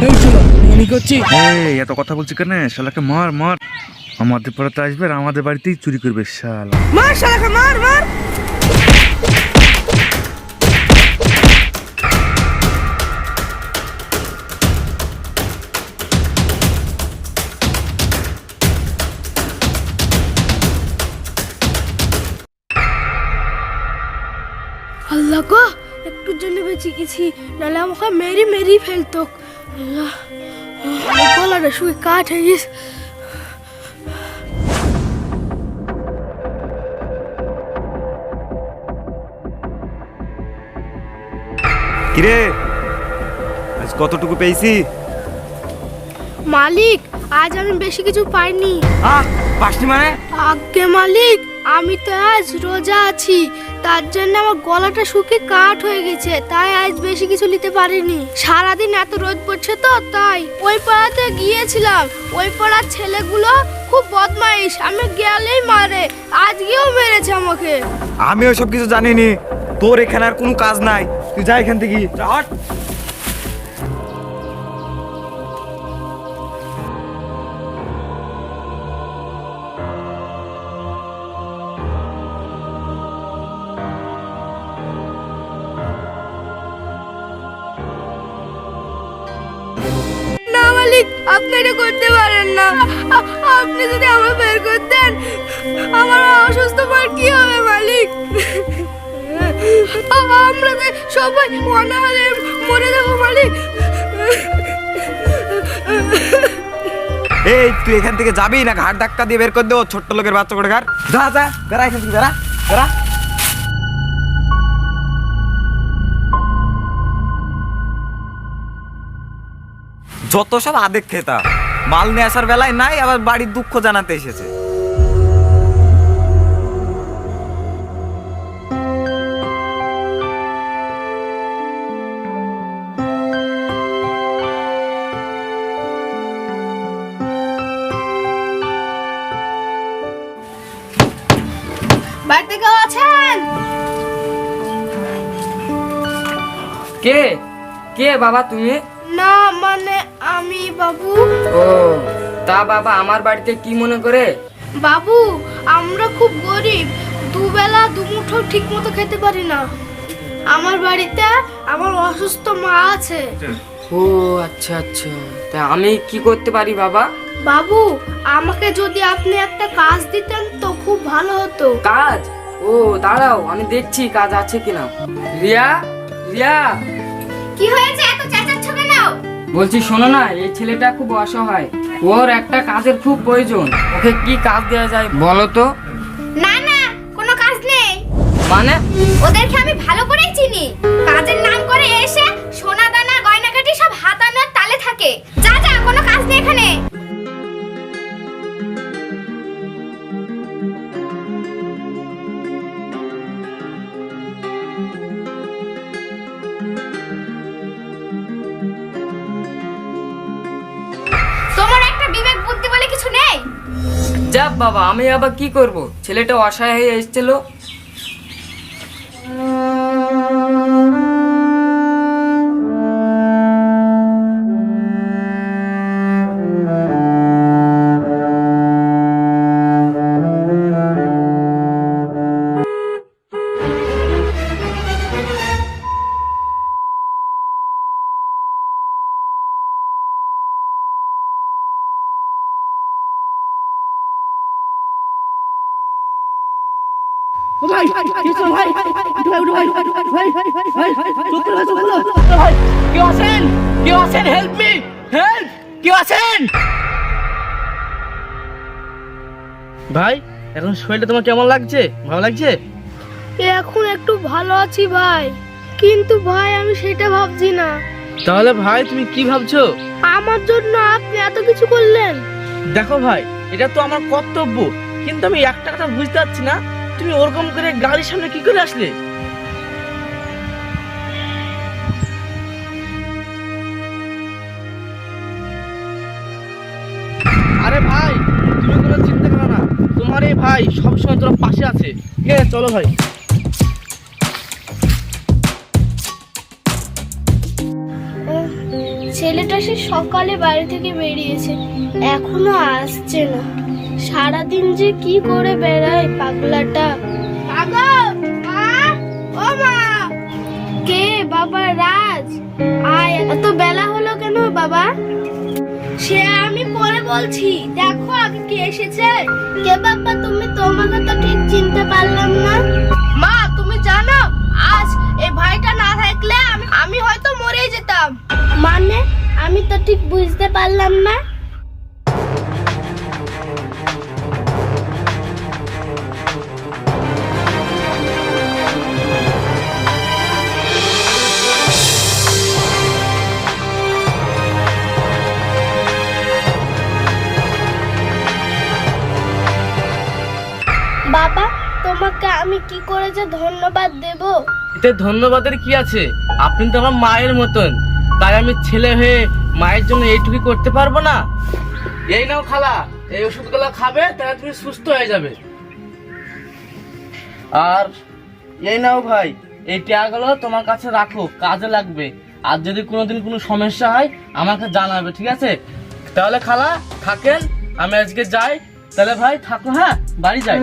এই চলো আমি করছি। এই এত কথা বলছি কেন? শালাকে মার মার, আমাদের পাড়াতে আসবে আর আমাদের বাড়িতেই চুরি করবে শালা। মার শালাকে মার মার। আল্লাহ গো, একটু জন্য বেঁচে গেছি, নাহলে আমাকে মেরি মেরি ফেলতো। আল্লাহ, গলাটা শুয়ে কাঠ হয়ে গেছে। কিরে আজ কতটুকু পেয়েছি? মালিক, আজ আমি বেশি কিছু পাইনি। পাসনি মানে? আজ্ঞে মালিক, আমি তো আজ রোজা আছি, তার জন্য আমার গলাটা শুকিয়ে কাঠ হয়ে গেছে, তাই আজ বেশি কিছু নিতে পারিনি। সারাদিন এত রোদ পড়ছে তো তাই। ওই পাড়াতে গিয়েছিলাম, ওই পাড়ার ছেলেগুলো খুব বদমাইশ, আমি গেলেই মারে, আজকেও মেরেছে আমাকে। আমি ওসব কিছু জানিনি, তোর এখানে আর কোনো কাজ নাই, তুই যা এখান থেকে। হট। না মালিক, আপনি এটা করতে পারেন না। আপনি যদি আমার বের করতেন, আমার অসুস্থ পর কি হবে মালিক? আমরা তো সবাই অনাহারে মরে যাবো মালিক। এই তুই এখান থেকে যাবি না ঘাট ধাক্কা দিয়ে বের করে দেবো? ছোট্ট লোকের বাচ্চা করে ঘাট, যা যা বেড়া এখান থেকে, বেড়া বেড়া। যত সব আদেক খেতা, মাল নিয়ে আসার বেলায় নাই, আবার বাড়ির দুঃখ জানাতে এসেছে। বাড়িতে কেউ আছেন? কে কে বাবা তুমি? না মানে আমি বাবু। ও তা বাবা আমার বাড়িতে কি মনে করে? বাবু, আমরা খুব গরিব, দুবেলা দুমুঠো ঠিক মতো খেতে পারি না। আমার বাড়িতে আমার অসুস্থ মা আছে। ও আচ্ছা আচ্ছা, তা আমি কি করতে পারি বাবা? বাবু, আমাকে যদি আপনি একটা কাজ দিতেন তো খুব ভালো হতো। কাজ? ও দাঁড়াও আমি দেখছি কাজ আছে কিনা। রিয়া, রিয়া কি হয়েছে, এত চেঁচাচ্ছ কেন? বলছি শোনো না, এই ছেলেটা খুব অসহায়, ওর একটা কাজের খুব প্রয়োজন, ওকে কি কাজ দেওয়া যায় বলো তো? না না, কোনো কাজ নেই। মানে? ওদেরকে আমি ভালো করেই চিনি, কাজের নাম করে এসে সোনা দানা গয়নাগাটি সব হাতানোর তালে থাকে। যা যা, কোনো কাজ নেই এখানে। তোমার একটা বিবেক বুদ্ধি বলে কিছু নেই? যা বাবা, আমি আবার কি করব? ছেলেটা অসহায় হয়ে এসেছিল। ভাই কিছু ভাই, কেউ আছেন? কেউ আছেন? Help me, help! কেউ আছেন? ভাই এখন শরীরটা তোমার কেমন লাগছে? ভালো লাগছে? এখন একটু ভালো আছি ভাই, কিন্তু ভাই আমি সেটা ভাবছি না। তাহলে ভাই তুমি কি ভাবছো? আমার জন্য আপনি এত কিছু করলেন। দেখো ভাই, এটা তো আমার কর্তব্য, কিন্তু আমি একটা কথা বুঝতে পারছি না, তুমি ওরকম করে গাড়ির সামনে কি করে আসলে? আরে ভাই তুমি কোনো চিন্তা করো না, তোমার এই ভাই সবসময় তোমার পাশে আছে। ঠিক আছে চলো ভাই। ছেলেটা সে সকালে বাড়ি থেকে বেরিয়েছে, এখনো আসছে না। সারাদিন যে কি করে বেড়ায় পাগলাটা। কে বাবা? রাজ, আয়। এত বেলা হলো কেন বাবা? সে আমি পরে বলছি, দেখো আগে কে এসেছে। কে বাবা তুমি? তোমাকে তো ঠিক চিনতে পারলাম না। মা তুমি জানো, আজ এই ভাইটা না থাকলে আমি হয়তো মরে যেতাম। মানে আমি তো ঠিক বুঝতে পারলাম না। বাবা তোমাকে আমি কি করে যে ধন্যবাদ দেব। এতে ধন্যবাদের কি আছে? আপনি তো আমার মায়ের মতন, তাই আমি ছেলে হয়ে মায়ের জন্য এইটুকু করতে পারবো না? এই নাও খালা, এই ওষুধগুলো খাবে, তাহলে তুমি সুস্থ হয়ে যাবে। আর এই নাও ভাই, এই টাকাগুলো তোমার কাছে রাখো, কাজে লাগবে। আর যদি কোনোদিন কোনো সমস্যা হয় আমাকে জানাবে, ঠিক আছে? তাহলে খালা থাকেন, আমি আজকে যাই। তাহলে ভাই থাকো, হ্যাঁ বাড়ি যাই।